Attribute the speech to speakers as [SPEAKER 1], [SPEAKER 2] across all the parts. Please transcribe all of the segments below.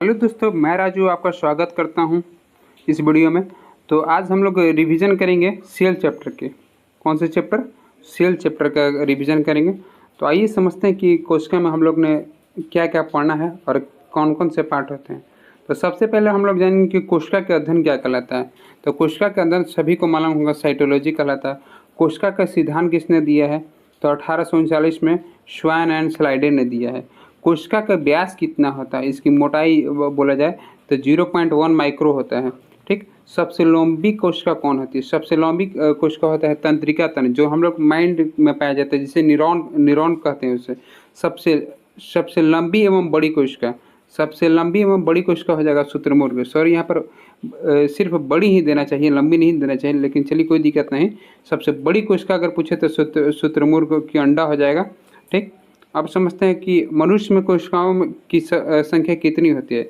[SPEAKER 1] Hello दोस्तों, मैं राजू आपका स्वागत करता हूं इस वीडियो में। तो आज हम लोग रिवीजन करेंगे सेल चैप्टर के। कौन से चैप्टर? सेल चैप्टर का रिवीजन करेंगे। तो आइए समझते हैं कि कोशिका में हम लोग ने क्या क्या पढ़ना है और कौन कौन से पार्ट होते हैं। तो सबसे पहले हम लोग जानेंगे कि कोशिका का अध्ययन क्या कहलाता है। तो कोशिका का अध्ययन सभी को मालूम होगा, साइटोलॉजी कहलाता है। कोशिका का सिद्धांत किसने दिया है? तो 1839 में श्वान एंड स्लाइडे ने दिया है। कोशिका का व्यास कितना होता है, इसकी मोटाई बोला जाए तो 0.1 माइक्रो होता है। ठीक। सबसे लंबी कोशिका कौन होती है? सबसे लंबी कोशिका होता है तंत्रिका तंत्र, जो हम लोग माइंड में पाया जाता है, जिसे न्यूरॉन कहते हैं उसे। सबसे सबसे लंबी एवं बड़ी कोशिका, सबसे लंबी एवं बड़ी कोशिका हो जाएगा शुतुरमुर्ग। सॉरी, यहाँ पर सिर्फ बड़ी ही देना चाहिए, लंबी नहीं देना चाहिए, लेकिन चलिए कोई दिक्कत नहीं। सबसे बड़ी कोशिका अगर पूछे तो शुतुरमुर्ग की अंडा हो जाएगा। ठीक। अब समझते हैं कि मनुष्य में कोशिकाओं की संख्या कितनी होती है।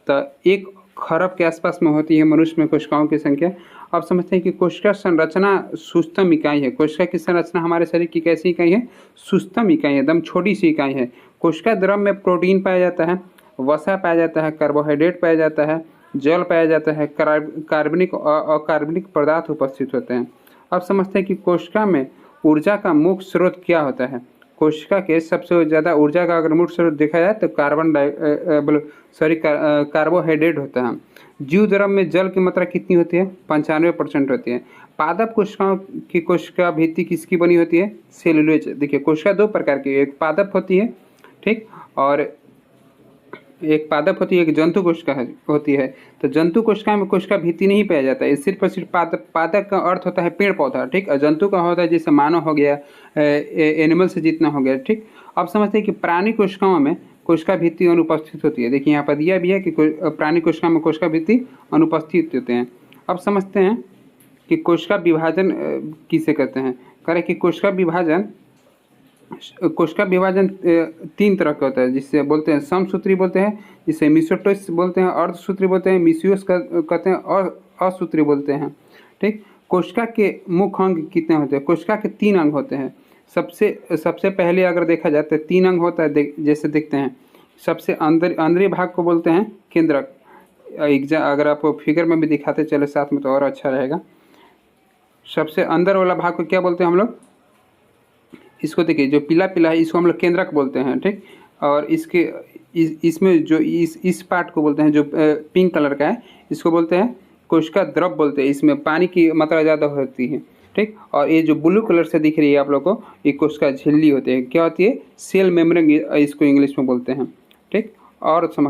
[SPEAKER 1] तो 1 खरब के आसपास में होती है मनुष्य में कोशिकाओं की संख्या। अब समझते हैं कि कोशिका संरचना सूक्ष्म इकाई है। कोशिका की संरचना हमारे शरीर की कैसी इकाई है? सूक्ष्म इकाई है, एकदम छोटी सी इकाई है। कोशिका द्रव में प्रोटीन पाया जाता है, वसा पाया जाता है, कार्बोहाइड्रेट पाया जाता है, जल पाया जाता है, कार्बनिक और अकार्बनिक पदार्थ उपस्थित होते हैं। अब समझते हैं कि कोशिका में ऊर्जा का मुख्य स्रोत क्या होता है। कोशिका के सबसे ज़्यादा ऊर्जा का अगर मुख्य स्रोत देखा जाए तो कार्बोहाइड्रेट होता है। जीव द्रव में जल की मात्रा कितनी होती है? 95% होती है। पादप कोशिकाओं की कोशिका भित्ति किसकी बनी होती है? सेलुलोज। देखिए, कोशिका 2 प्रकार की, एक पादप होती है, ठीक, और एक पादप होती है, एक जंतु कोशिका होती है। तो जंतु कोशिका में कोशिका भित्ति नहीं पाया जाता है, सिर्फ और सिर्फ पादप। पादप का अर्थ होता है पेड़ पौधा, ठीक, और जंतु का होता है जैसे मानव हो गया, एनिमल से जितना हो गया। ठीक। अब समझते हैं कि प्राणी कोशिकाओं में कोशिका भित्ति अनुपस्थित होती है। देखिए यहाँ पर दिया भी है कि प्राणी कोशिका में कोशिका भित्ति अनुपस्थित होते हैं। अब समझते हैं कि कोशिका विभाजन किसे कहते हैं। करें कि कोशिका विभाजन 3 तरह का होता है, जिससे बोलते हैं समसूत्री बोलते हैं, जिसे मिसोटोस बोलते हैं, अर्धसूत्री बोलते हैं, मिसियोस कहते हैं, और असूत्री बोलते हैं। ठीक। कोशिका के मुख्य अंग कितने होते हैं? कोशिका के 3 अंग होते हैं। सबसे पहले अगर देखा जाए तो 3 अंग होता है, जैसे देखते हैं। सबसे अंदरी भाग को बोलते हैं केंद्रक। अगर आप फिगर में भी दिखाते चले साथ में तो और अच्छा रहेगा। सबसे अंदर वाला भाग को क्या बोलते हैं हम लोग? इसको देखिए, जो पीला पीला है इसको हम लोग केंद्रक बोलते हैं। ठीक। और इसमें जो इस पार्ट को बोलते हैं, जो पिंक कलर का है, इसको बोलते हैं कोशिका द्रव बोलते हैं। इसमें पानी की मात्रा ज़्यादा होती है। ठीक। और ये जो ब्लू कलर से दिख रही है आप लोग को, ये कोशिका झिल्ली होती है। क्या होती है? सेल मेम्ब्रेन इसको इंग्लिश में बोलते हैं। ठीक। और समझ